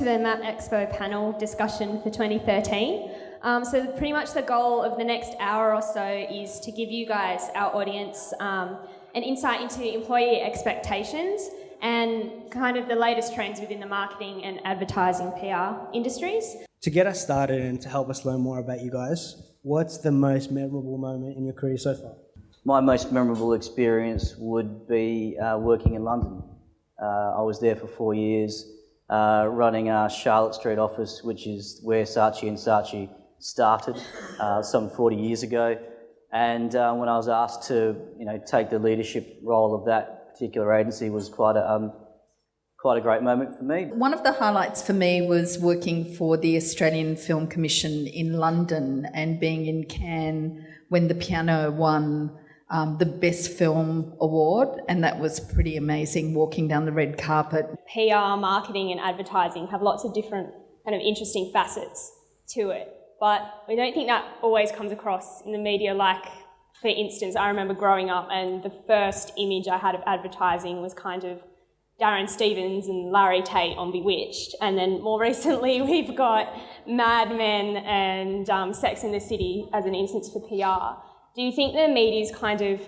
to the MAPexpo panel discussion for 2013. So pretty much the goal of the next hour or so is to give you guys, our audience, an insight into employee expectations and kind of the latest trends within the marketing and advertising PR industries. To get us started and to help us learn more about you guys, what's the most memorable moment in your career so far? My most memorable experience would be working in London. I was there for 4 years, running our Charlotte Street office, which is where Saatchi started some 40 years ago. And when I was asked to, take the leadership role of that particular agency, was quite a great moment for me. One of the highlights for me was working for the Australian Film Commission in London and being in Cannes when The Piano won the Best Film Award, and that was pretty amazing, walking down the red carpet. PR, marketing and advertising have lots of different kind of interesting facets to it, but we don't think that always comes across in the media. Like, for instance, I remember growing up and the first image I had of advertising was kind of Darren Stevens and Larry Tate on Bewitched, and then more recently we've got Mad Men and Sex and the City as an instance for PR. Do you think the media is kind of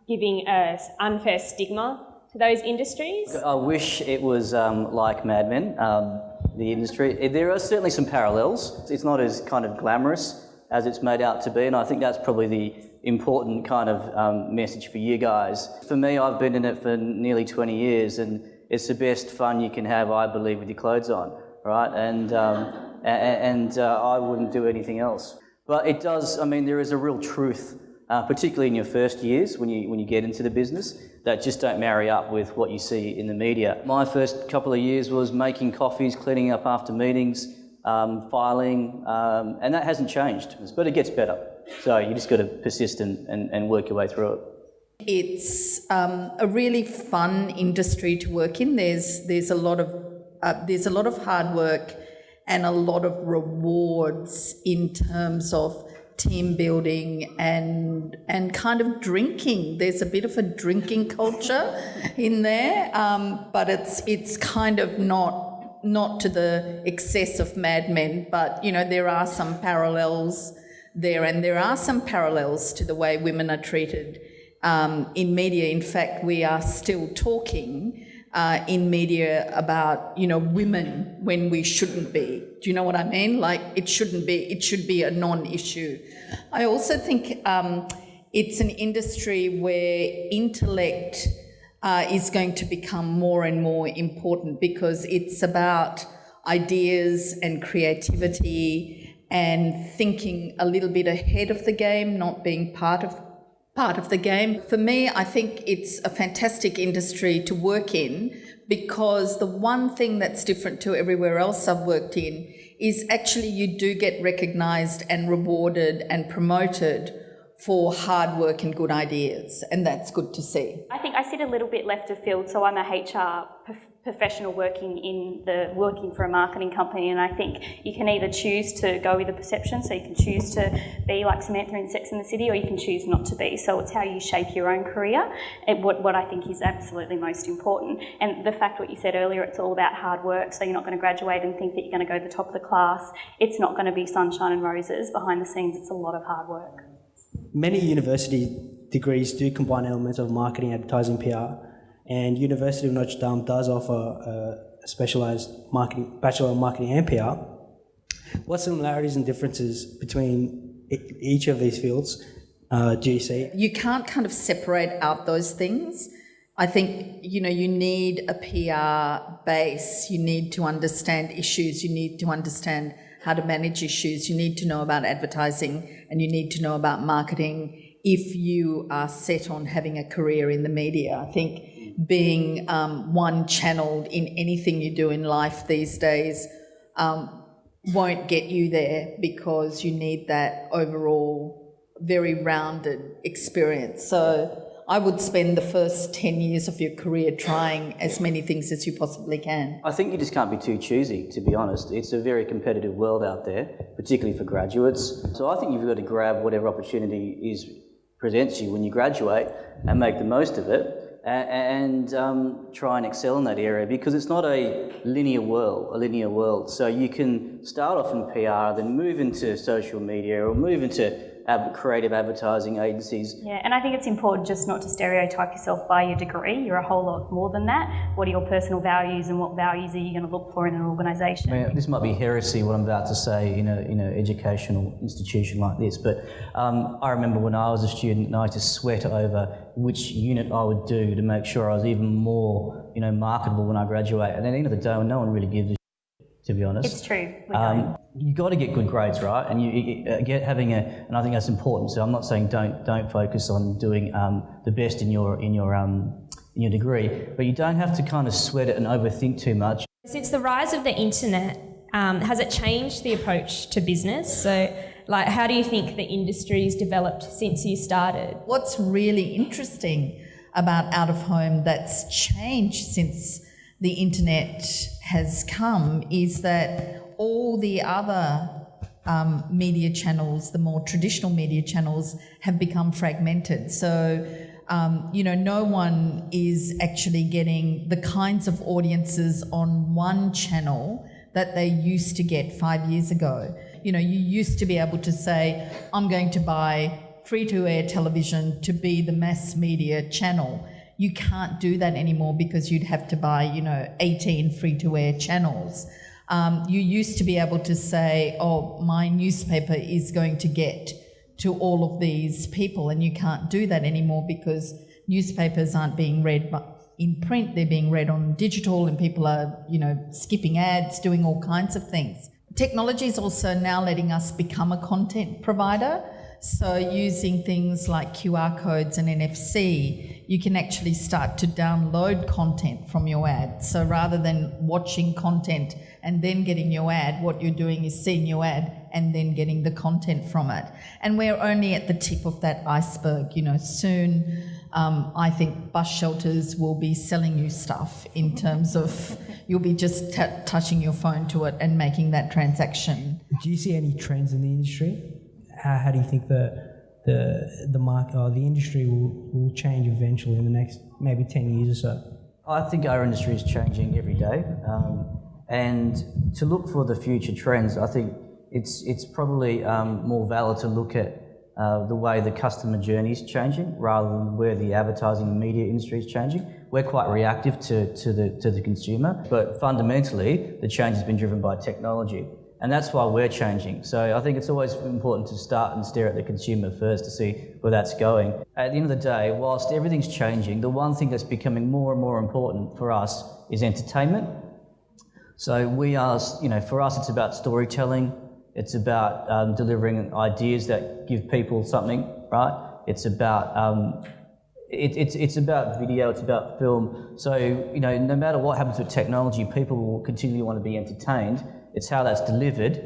giving an unfair stigma to those industries? I wish it was like Mad Men, the industry. There are certainly some parallels. It's not as kind of glamorous as it's made out to be, and I think that's probably the important kind of message for you guys. For me, I've been in it for nearly 20 years, and it's the best fun you can have, I believe, with your clothes on, right? And I wouldn't do anything else. But it does, there is a real truth, particularly in your first years when you get into the business, that just don't marry up with what you see in the media. My first couple of years was making coffees, cleaning up after meetings, filing, and that hasn't changed, but it gets better. So you just got to persist and work your way through it. It's a really fun industry to work in. There's a lot of hard work and a lot of rewards in terms of team building and kind of drinking. There's a bit of a drinking culture in there, but it's kind of not to the excess of Mad Men, but there are some parallels there, and there are some parallels to the way women are treated in media. In fact, we are still talking in media about, women when we shouldn't be. Do you know what I mean? Like, it should be a non-issue. I also think it's an industry where intellect is going to become more and more important, because it's about ideas and creativity and thinking a little bit ahead of the game, not being part of the game. For me, I think it's a fantastic industry to work in, because the one thing that's different to everywhere else I've worked in is actually you do get recognised and rewarded and promoted for hard work and good ideas, and that's good to see. I think I sit a little bit left of field, so I'm a HR professional working for a marketing company, and I think you can either choose to go with the perception, so you can choose to be like Samantha in Sex and the City, or you can choose not to be. So it's how you shape your own career, and what I think is absolutely most important. And the fact what you said earlier, it's all about hard work, so you're not going to graduate and think that you're going to go to the top of the class. It's not going to be sunshine and roses. Behind the scenes, it's a lot of hard work. Many university degrees do combine elements of marketing, advertising, PR, and University of Notre Dame does offer a specialised Bachelor of Marketing and PR. What similarities and differences between each of these fields do you see? You can't kind of separate out those things. I think, you need a PR base. You need to understand issues. You need to understand how to manage issues. You need to know about advertising, and you need to know about marketing if you are set on having a career in the media. I think being one-channeled in anything you do in life these days won't get you there, because you need that overall very rounded experience. So I would spend the first 10 years of your career trying as many things as you possibly can. I think you just can't be too choosy, to be honest. It's a very competitive world out there, particularly for graduates. So I think you've got to grab whatever opportunity presents you when you graduate and make the most of it. and try and excel in that area, because it's not a linear world. So you can start off in PR, then move into social media or move into creative advertising agencies. Yeah, and I think it's important just not to stereotype yourself by your degree. You're a whole lot more than that. What are your personal values, and what values are you going to look for in an organisation? I mean, this might be heresy, what I'm about to say, in a educational institution like this, but I remember when I was a student and I used to sweat over which unit I would do to make sure I was even more, marketable when I graduate. And at the end of the day, no one really gives a shit, to be honest. It's true. You got to get good grades, right? And and I think that's important. So I'm not saying don't focus on doing the best in your degree, but you don't have to kind of sweat it and overthink too much. Since the rise of the internet, has it changed the approach to business? So, how do you think the industry's developed since you started? What's really interesting about out of home that's changed since the internet has come is that all the other media channels, the more traditional media channels, have become fragmented. So, no one is actually getting the kinds of audiences on one channel that they used to get 5 years ago. You used to be able to say, I'm going to buy free-to-air television to be the mass media channel. You can't do that anymore because you'd have to buy, 18 free-to-air channels. You used to be able to say, oh, my newspaper is going to get to all of these people, and you can't do that anymore because newspapers aren't being read in print, they're being read on digital, and people are, skipping ads, doing all kinds of things. Technology is also now letting us become a content provider. So using things like QR codes and NFC, you can actually start to download content from your ad. So rather than watching content and then getting your ad, what you're doing is seeing your ad and then getting the content from it. And we're only at the tip of that iceberg. Soon I think bus shelters will be selling you stuff in terms of you'll be just touching your phone to it and making that transaction. Do you see any trends in the industry? How do you think the market or the industry will change eventually in the next maybe 10 years or so? I think our industry is changing every day, and to look for the future trends, I think it's probably more valid to look at the way the customer journey is changing rather than where the advertising and media industry is changing. We're quite reactive to the consumer, but fundamentally the change has been driven by technology. And that's why we're changing. So I think it's always important to start and stare at the consumer first to see where that's going. At the end of the day, whilst everything's changing, the one thing that's becoming more and more important for us is entertainment. So for us, it's about storytelling. It's about delivering ideas that give people something, right? It's about it's about video, it's about film. So, no matter what happens with technology, people will continually want to be entertained. It's how that's delivered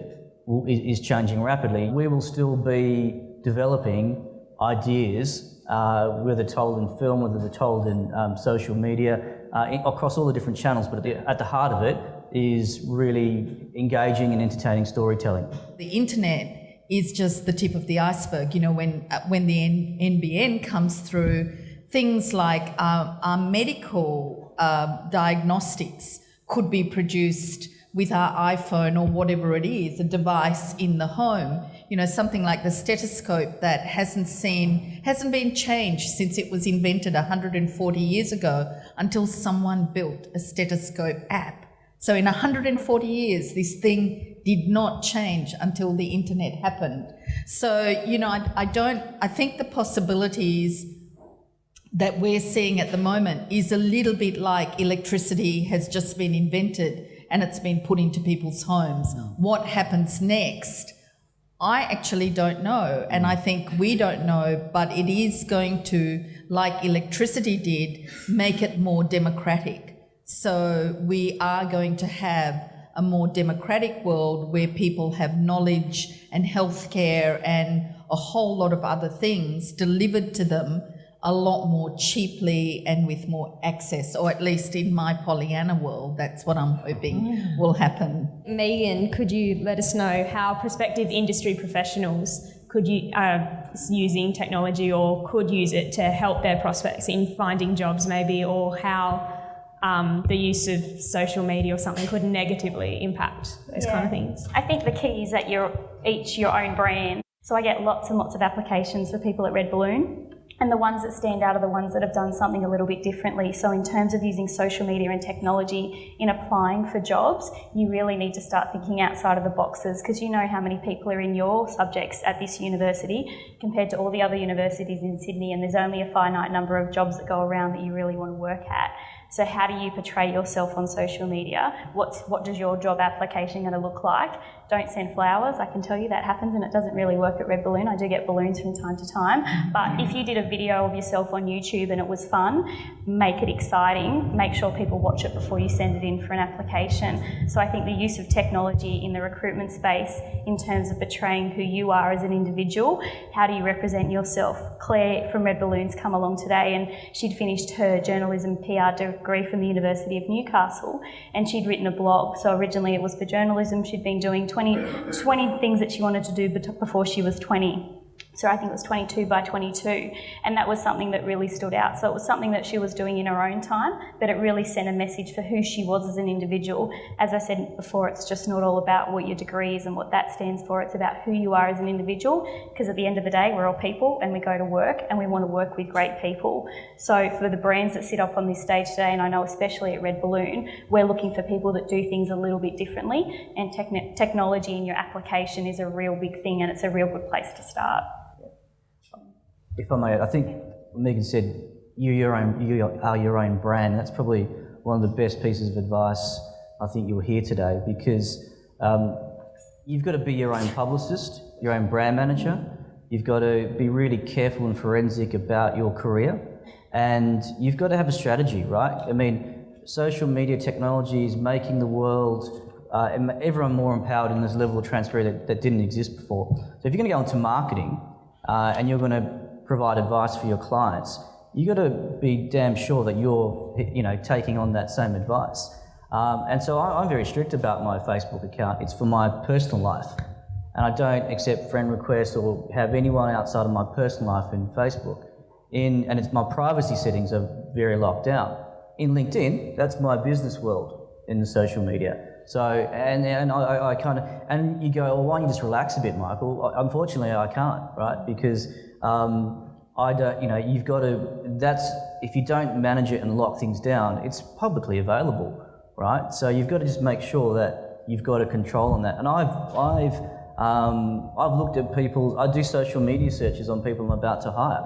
is changing rapidly. We will still be developing ideas, whether told in film, whether they're told in social media, across all the different channels, but at the heart of it is really engaging and entertaining storytelling. The internet is just the tip of the iceberg. When the NBN comes through, things like our medical diagnostics could be produced with our iPhone or whatever it is, a device in the home. Something like the stethoscope that hasn't been changed since it was invented 140 years ago until someone built a stethoscope app. So in 140 years, this thing did not change until the internet happened. So, I think the possibilities that we're seeing at the moment is a little bit like electricity has just been invented and it's been put into people's homes. What happens next? I actually don't know, and I think we don't know, but it is going to, like electricity did, make it more democratic. So we are going to have a more democratic world where people have knowledge and healthcare and a whole lot of other things delivered to them a lot more cheaply and with more access, or at least in my Pollyanna world, that's what I'm hoping will happen. Megan, could you let us know how prospective industry professionals using technology or could use it to help their prospects in finding jobs maybe, or how the use of social media or something could negatively impact those kind of things? I think the key is that you're each your own brand. So I get lots and lots of applications for people at Red Balloon, and the ones that stand out are the ones that have done something a little bit differently. So in terms of using social media and technology in applying for jobs, you really need to start thinking outside of the boxes, because you know how many people are in your subjects at this university compared to all the other universities in Sydney, and there's only a finite number of jobs that go around that you really want to work at. So how do you portray yourself on social media? What does your job application going to look like? Don't send flowers. I can tell you that happens, and it doesn't really work at Red Balloon. I do get balloons from time to time. But if you did a video of yourself on YouTube and it was fun, make it exciting. Make sure people watch it before you send it in for an application. So I think the use of technology in the recruitment space in terms of portraying who you are as an individual, how do you represent yourself? Claire from Red Balloon's come along today, and she'd finished her journalism PR degree from the University of Newcastle, and she'd written a blog. So originally it was for journalism. She'd been doing 20 things that she wanted to do before she was 20. So I think it was 22 by 22, and that was something that really stood out. So it was something that she was doing in her own time, but it really sent a message for who she was as an individual. As I said before, it's just not all about what your degree is and what that stands for. It's about who you are as an individual, because at the end of the day, we're all people and we go to work and we want to work with great people. So for the brands that sit up on this stage today, and I know especially at Red Balloon, we're looking for people that do things a little bit differently, and technology in your application is a real big thing, and it's a real good place to start. If I may, I think Megan said you are your own brand. That's probably one of the best pieces of advice I think you'll hear today, because you've got to be your own publicist, your own brand manager. You've got to be really careful and forensic about your career, and you've got to have a strategy, right? I mean, social media technology is making the world everyone more empowered in this level of transparency that didn't exist before. So if you're going to go into marketing and you're going to provide advice for your clients, you got to be damn sure that you're, taking on that same advice. And so I'm very strict about my Facebook account. It's for my personal life, and I don't accept friend requests or have anyone outside of my personal life in Facebook. And it's my privacy settings are very locked down. In LinkedIn, that's my business world in the social media. So, and I kind of, and you go, well, why don't you just relax a bit, Michael? Unfortunately, I can't, right? Because I don't, you've got to, if you don't manage it and lock things down, it's publicly available, right? So you've got to just make sure that you've got a control on that. And I've looked at people, I do social media searches on people I'm about to hire,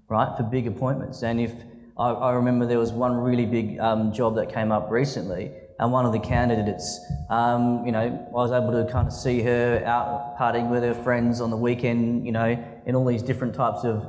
right, for big appointments. And if, I remember there was one really big job that came up recently, and one of the candidates, I was able to kind of see her out partying with her friends on the weekend, in all these different types of,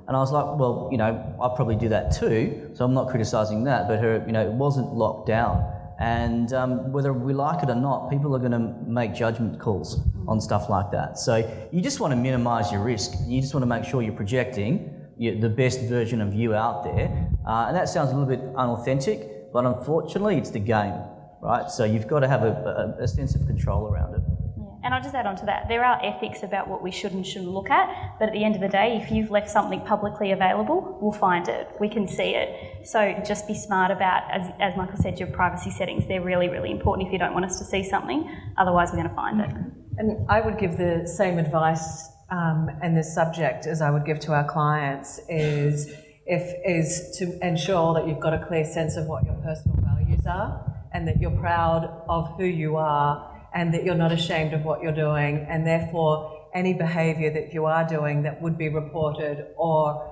and I was like, well, I probably do that too, so I'm not criticising that, but her, it wasn't locked down. And whether we like it or not, people are going to make judgment calls on stuff like that. So you just want to minimise your risk. You just want to make sure you're projecting the best version of you out there. And that sounds a little bit unauthentic, but unfortunately it's the game. Right, so you've got to have a sense of control around it. Yeah. And I'll just add on to that, there are ethics about what we should and shouldn't look at, but at the end of the day, if you've left something publicly available, we'll find it, we can see it. So just be smart about, as Michael said, your privacy settings. They're really, really important if you don't want us to see something, otherwise we're going to find it. And I would give the same advice and this subject as I would give to our clients is to ensure that you've got a clear sense of what your personal values are, and that you're proud of who you are, and that you're not ashamed of what you're doing, and therefore any behaviour that you are doing that would be reported or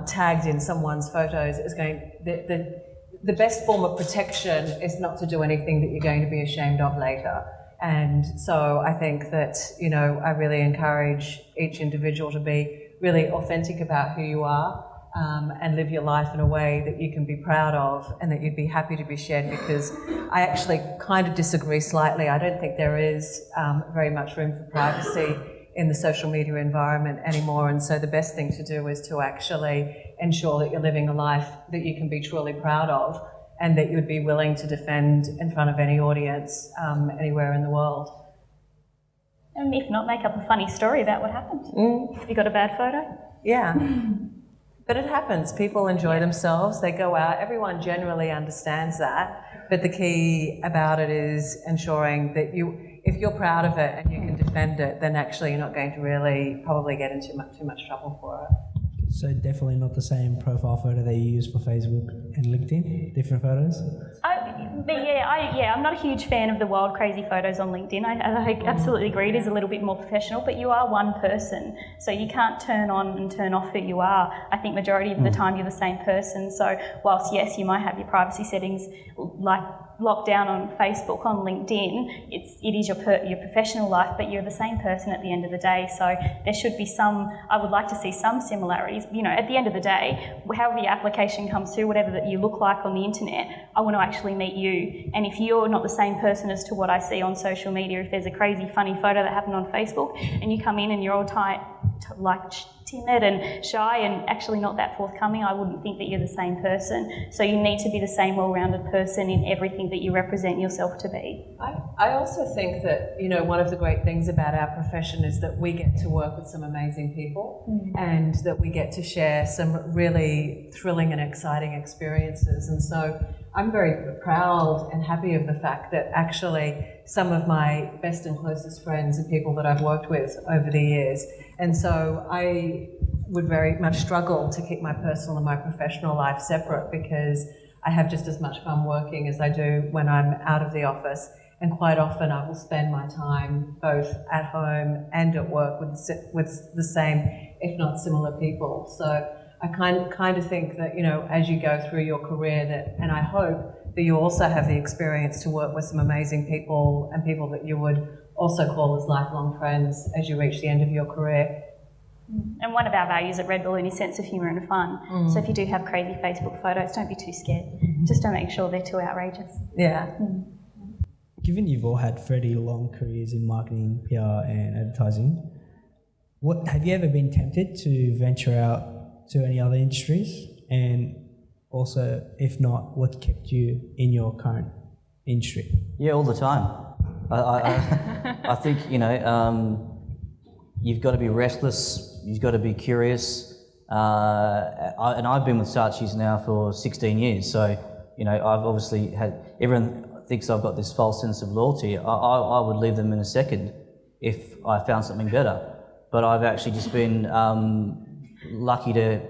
tagged in someone's photos is the best form of protection is not to do anything that you're going to be ashamed of later. And so I think that, I really encourage each individual to be really authentic about who you are, and live your life in a way that you can be proud of and that you'd be happy to be shared, because I actually kind of disagree slightly. I don't think there is very much room for privacy in the social media environment anymore, and so the best thing to do is to actually ensure that you're living a life that you can be truly proud of and that you'd be willing to defend in front of any audience anywhere in the world. If not, make up a funny story about what happened. Have you got a bad photo? Yeah. But it happens. People enjoy themselves. They go out. Everyone generally understands that. But the key about it is ensuring that if you're proud of it and you can defend it, then actually you're not going to really probably get into too much trouble for it. So definitely not the same profile photo that you use for Facebook and LinkedIn, different photos? I'm not a huge fan of the wild, crazy photos on LinkedIn. I absolutely agree it is a little bit more professional, but you are one person, so you can't turn on and turn off who you are. I think majority of the time you're the same person, so whilst yes, you might have your privacy settings like locked down on Facebook, on LinkedIn, it is your professional life, but you're the same person at the end of the day. So there should be I would like to see some similarities. You know, at the end of the day, however your application comes through, whatever that you look like on the internet, I want to actually meet you. And if you're not the same person as to what I see on social media, if there's a crazy funny photo that happened on Facebook and you come in and you're all timid and shy and actually not that forthcoming, I wouldn't think that you're the same person. So you need to be the same well-rounded person in everything that you represent yourself to be. I also think that, you know, one of the great things about our profession is that we get to work with some amazing people and that we get to share some really thrilling and exciting experiences. And so I'm very proud and happy of the fact that actually some of my best and closest friends are people that I've worked with over the years. And so I would very much struggle to keep my personal and my professional life separate, because I have just as much fun working as I do when I'm out of the office. And quite often I will spend my time both at home and at work with the same, if not similar people. So I kind of think that, you know, as you go through your career, and I hope that you also have the experience to work with some amazing people and people that you would also call as lifelong friends as you reach the end of your career. And one of our values at Rebelo is sense of humour and fun. So if you do have crazy Facebook photos, don't be too scared. Just don't make sure they're too outrageous. Yeah. Given you've all had fairly long careers in marketing, PR and advertising, have you ever been tempted to venture out to any other industries? And also, if not, what kept you in your current industry? Yeah, all the time. I think, you know, you've got to be restless, you've got to be curious. And I've been with Saatchi's now for 16 years, so, you know, I've obviously everyone thinks I've got this false sense of loyalty. I would leave them in a second if I found something better. But I've actually just been lucky to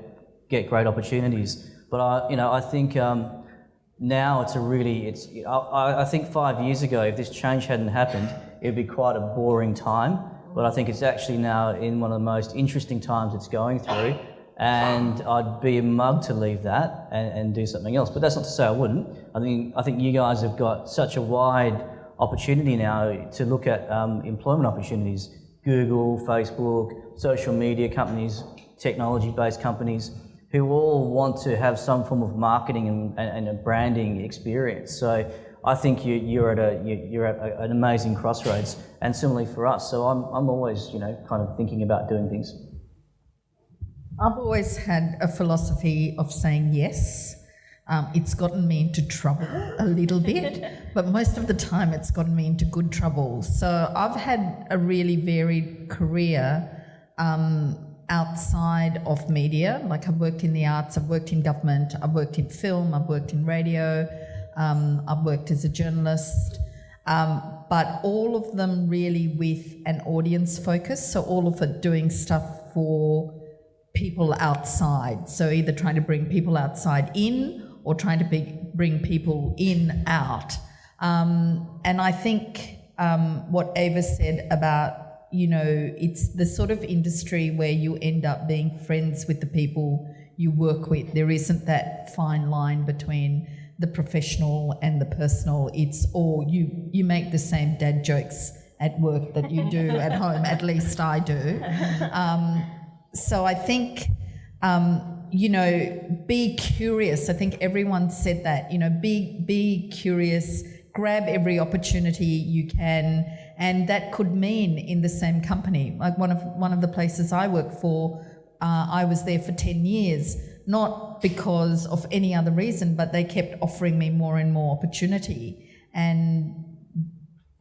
get great opportunities. But I think now I think 5 years ago, if this change hadn't happened, it'd be quite a boring time. But I think it's actually now in one of the most interesting times it's going through, and I'd be a mug to leave that and do something else. But that's not to say I wouldn't. I think you guys have got such a wide opportunity now to look at employment opportunities. Google, Facebook, social media companies, technology-based companies, who all want to have some form of marketing and a branding experience. So I think you're at an amazing crossroads, and similarly for us. So I'm always, you know, kind of thinking about doing things. I've always had a philosophy of saying yes. It's gotten me into trouble a little bit, but most of the time it's gotten me into good trouble. So I've had a really varied career outside of media. Like, I've worked in the arts, I've worked in government, I've worked in film, I've worked in radio, I've worked as a journalist, but all of them really with an audience focus. So all of it doing stuff for people outside. So either trying to bring people outside in or trying to bring people in out. And I think what Ava said about, you know, it's the sort of industry where you end up being friends with the people you work with. There isn't that fine line between the professional and the personal. It's all, you make the same dad jokes at work that you do at home, at least I do. So I think, you know, be curious. I think everyone said that, you know, be curious, grab every opportunity you can, and that could mean in the same company. Like one of the places I worked for, I was there for 10 years, not because of any other reason, but they kept offering me more and more opportunity. And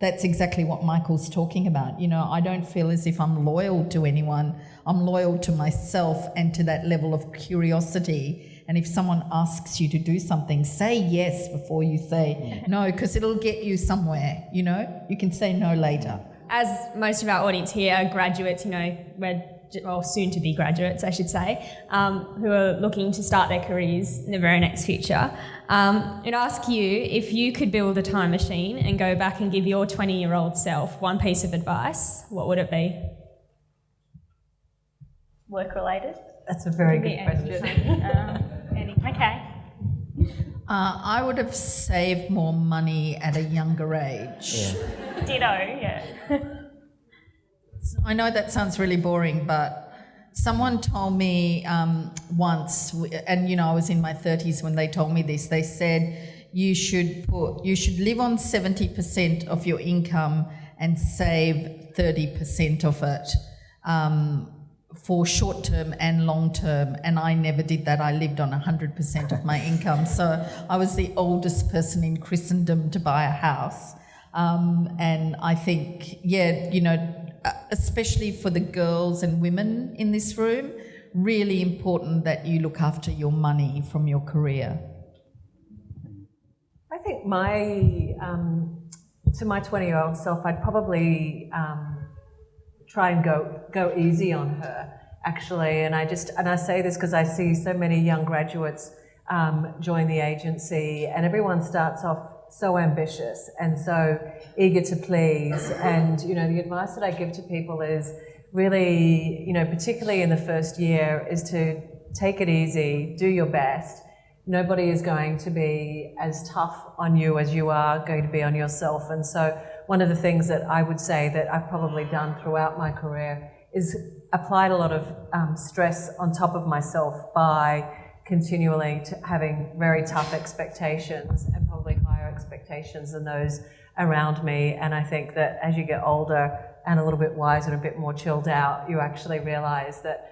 That's exactly what Michael's talking about. You know, I don't feel as if I'm loyal to anyone. I'm loyal to myself and to that level of curiosity. And if someone asks you to do something, say yes before you say no, because it'll get you somewhere, you know? You can say no later. As most of our audience here are graduates, you know, well, soon to be graduates, I should say, who are looking to start their careers in the very next future, I'd ask you, if you could build a time machine and go back and give your 20-year-old self one piece of advice, what would it be? Work-related? That's a very good question. Okay. I would have saved more money at a younger age. Yeah. Ditto, yeah. I know that sounds really boring, but someone told me once, and you know, I was in my 30s when they told me this. They said you should live on 70% of your income and save 30% of it for short term and long term. And I never did that. I lived on 100% of my income. So I was the oldest person in Christendom to buy a house. And I think, yeah, you know, especially for the girls and women in this room, really important that you look after your money from your career. I think to my 20-year-old self, I'd probably try and go easy on her, actually. And I say this because I see so many young graduates join the agency, and everyone starts off so ambitious and so eager to please. And, you know, the advice that I give to people is really, you know, particularly in the first year, is to take it easy, do your best. Nobody is going to be as tough on you as you are going to be on yourself. And so one of the things that I would say that I've probably done throughout my career is applied a lot of stress on top of myself by continually having very tough expectations, and probably higher expectations than those around me. And I think that as you get older and a little bit wiser and a bit more chilled out, you actually realise that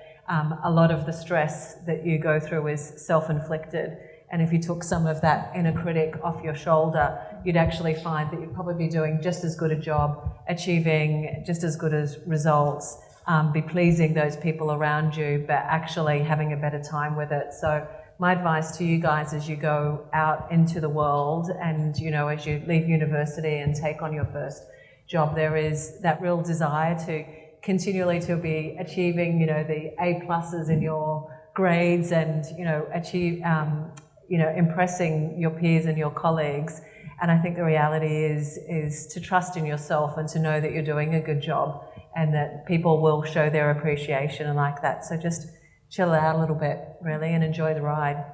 a lot of the stress that you go through is self-inflicted. And if you took some of that inner critic off your shoulder, you'd actually find that you'd probably be doing just as good a job, achieving just as good as results, be pleasing those people around you, but actually having a better time with it. So my advice to you guys as you go out into the world and, you know, as you leave university and take on your first job, there is that real desire to continually to be achieving, you know, the A+ in your grades and, you know, achieve, impressing your peers and your colleagues. And I think the reality is to trust in yourself and to know that you're doing a good job and that people will show their appreciation and like that. So just chill out a little bit, really, and enjoy the ride.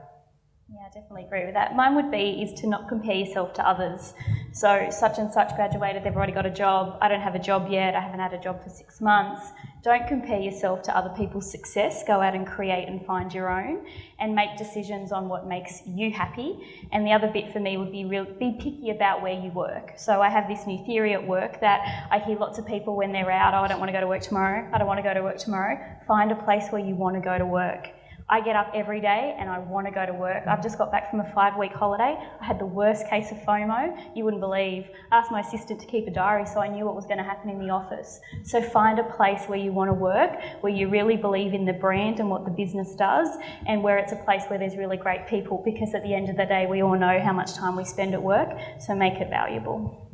Yeah, I definitely agree with that. Mine would be is to not compare yourself to others. So such and such graduated, they've already got a job. I don't have a job yet. I haven't had a job for 6 months. Don't compare yourself to other people's success. Go out and create and find your own and make decisions on what makes you happy. And the other bit for me would be be picky about where you work. So I have this new theory at work that I hear lots of people when they're out, oh, I don't want to go to work tomorrow. I don't want to go to work tomorrow. Find a place where you want to go to work. I get up every day and I want to go to work. I've just got back from a 5-week holiday. I had the worst case of FOMO, you wouldn't believe. I asked my assistant to keep a diary so I knew what was going to happen in the office. So find a place where you want to work, where you really believe in the brand and what the business does, and where it's a place where there's really great people, because at the end of the day we all know how much time we spend at work, so make it valuable.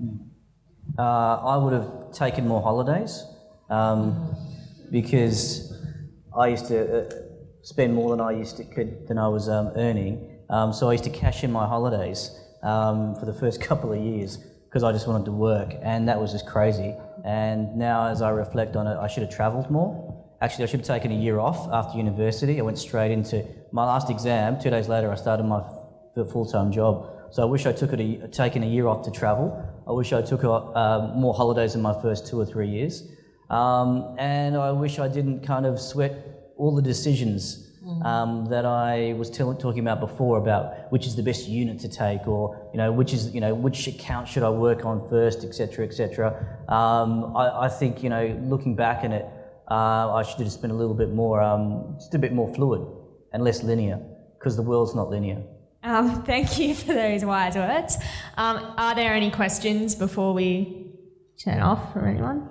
I would have taken more holidays because I used to spend more than I was earning. So I used to cash in my holidays for the first couple of years because I just wanted to work, and that was just crazy. And now as I reflect on it, I should have travelled more. Actually, I should have taken a year off after university. I went straight into my last exam. 2 days later, I started my full-time job. So I wish I taken a year off to travel. I wish I took more holidays in my first 2 or 3 years. And I wish I didn't kind of sweat all the decisions that I was talking about before, about which is the best unit to take, or which account should I work on first, etc., etc. I think looking back on it, I should have just been a little bit more, just a bit more fluid and less linear, because the world's not linear. Thank you for those wise words. Are there any questions before we turn off from anyone?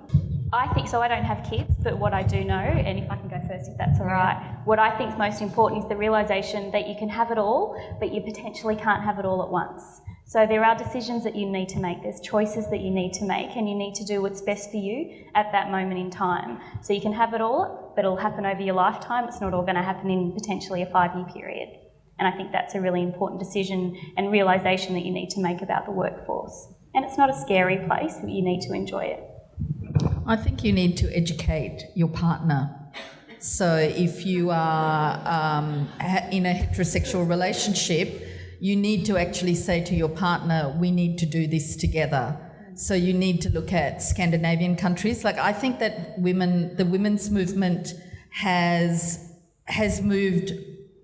I think so. I don't have kids, but what I do know, and if I can go first, if that's all right, what I think is most important is the realisation that you can have it all, but you potentially can't have it all at once. So there are decisions that you need to make, there's choices that you need to make, and you need to do what's best for you at that moment in time. So you can have it all, but it'll happen over your lifetime. It's not all going to happen in potentially a 5-year period. And I think that's a really important decision and realisation that you need to make about the workforce. And it's not a scary place, but you need to enjoy it. I think you need to educate your partner. So if you are in a heterosexual relationship, you need to actually say to your partner, we need to do this together. So you need to look at Scandinavian countries. Like, I think that the women's movement has moved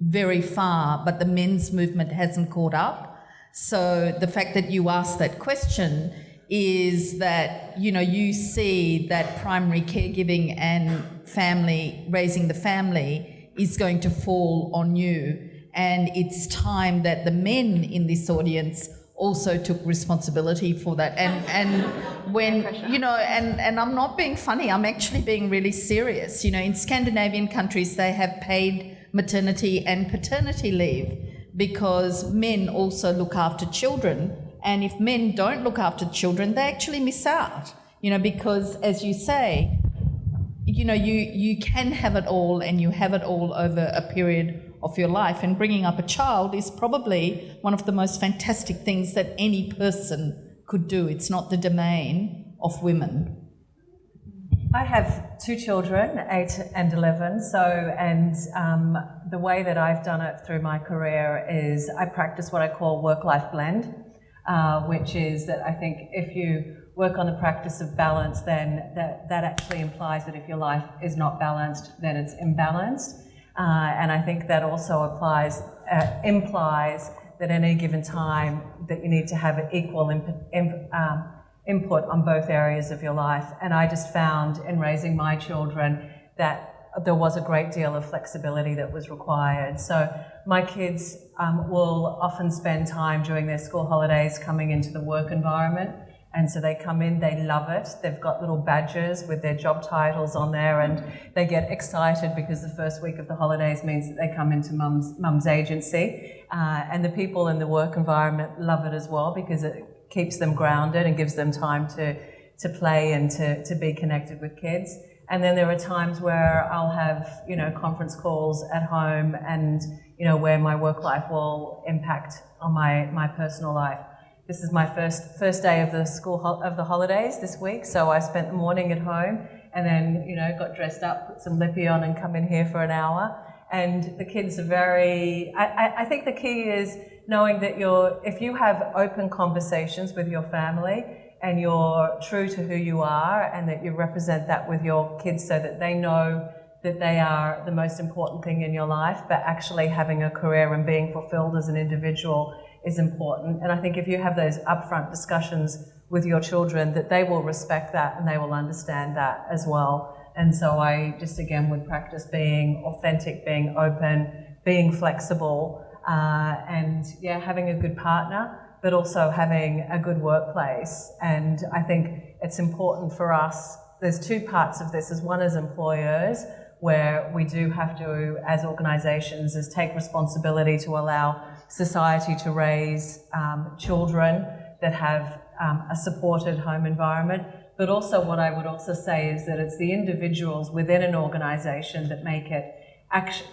very far, but the men's movement hasn't caught up. So the fact that you asked that question is that, you know, you see that primary caregiving and family, raising the family, is going to fall on you. And it's time that the men in this audience also took responsibility for that. And when, you know, and I'm not being funny, I'm actually being really serious. You know, in Scandinavian countries, they have paid maternity and paternity leave because men also look after children. And if men don't look after children, they actually miss out, you know, because, as you say, you know, you can have it all, and you have it all over a period of your life. And bringing up a child is probably one of the most fantastic things that any person could do. It's not the domain of women. I have 2 children, 8 and 11. The way that I've done it through my career is I practice what I call work-life blend. Which is that I think if you work on the practice of balance, then that actually implies that if your life is not balanced, then it's imbalanced. And I think that also implies that at any given time that you need to have an equal input on both areas of your life. And I just found in raising my children that there was a great deal of flexibility that was required. So my kids will often spend time during their school holidays coming into the work environment. And so they come in, they love it. They've got little badges with their job titles on there, and they get excited because the first week of the holidays means that they come into mum's agency. And the people in the work environment love it as well because it keeps them grounded and gives them time to play and to be connected with kids. And then there are times where I'll have, you know, conference calls at home and, you know, where my work life will impact on my personal life. This is my first day of the holidays this week, so I spent the morning at home and then, you know, got dressed up, put some lippy on and come in here for an hour. And the kids are very, I think the key is knowing that if you have open conversations with your family, and you're true to who you are, and that you represent that with your kids so that they know that they are the most important thing in your life, but actually having a career and being fulfilled as an individual is important. And I think if you have those upfront discussions with your children, that they will respect that and they will understand that as well. And so I just, again, would practice being authentic, being open, being flexible, and having a good partner, but also having a good workplace. And I think it's important for us, there's 2 parts of this. One as employers, where we do have to, as organisations, is take responsibility to allow society to raise children that have a supported home environment. But also what I would also say is that it's the individuals within an organisation that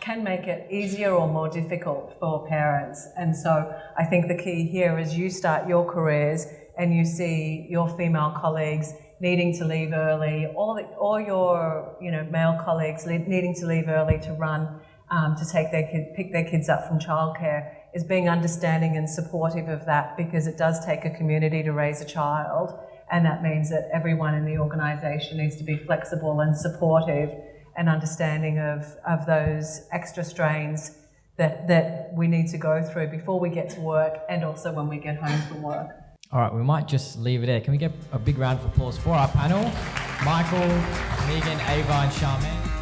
can make it easier or more difficult for parents. And so I think the key here is you start your careers and you see your female colleagues needing to leave early, or your male colleagues needing to leave early to run to pick their kids up from childcare, is being understanding and supportive of that, because it does take a community to raise a child, and that means that everyone in the organisation needs to be flexible and supportive and understanding of those extra strains that we need to go through before we get to work and also when we get home from work. All right, we might just leave it there. Can we get a big round of applause for our panel? Michael, Megan, Ava and Charmaine.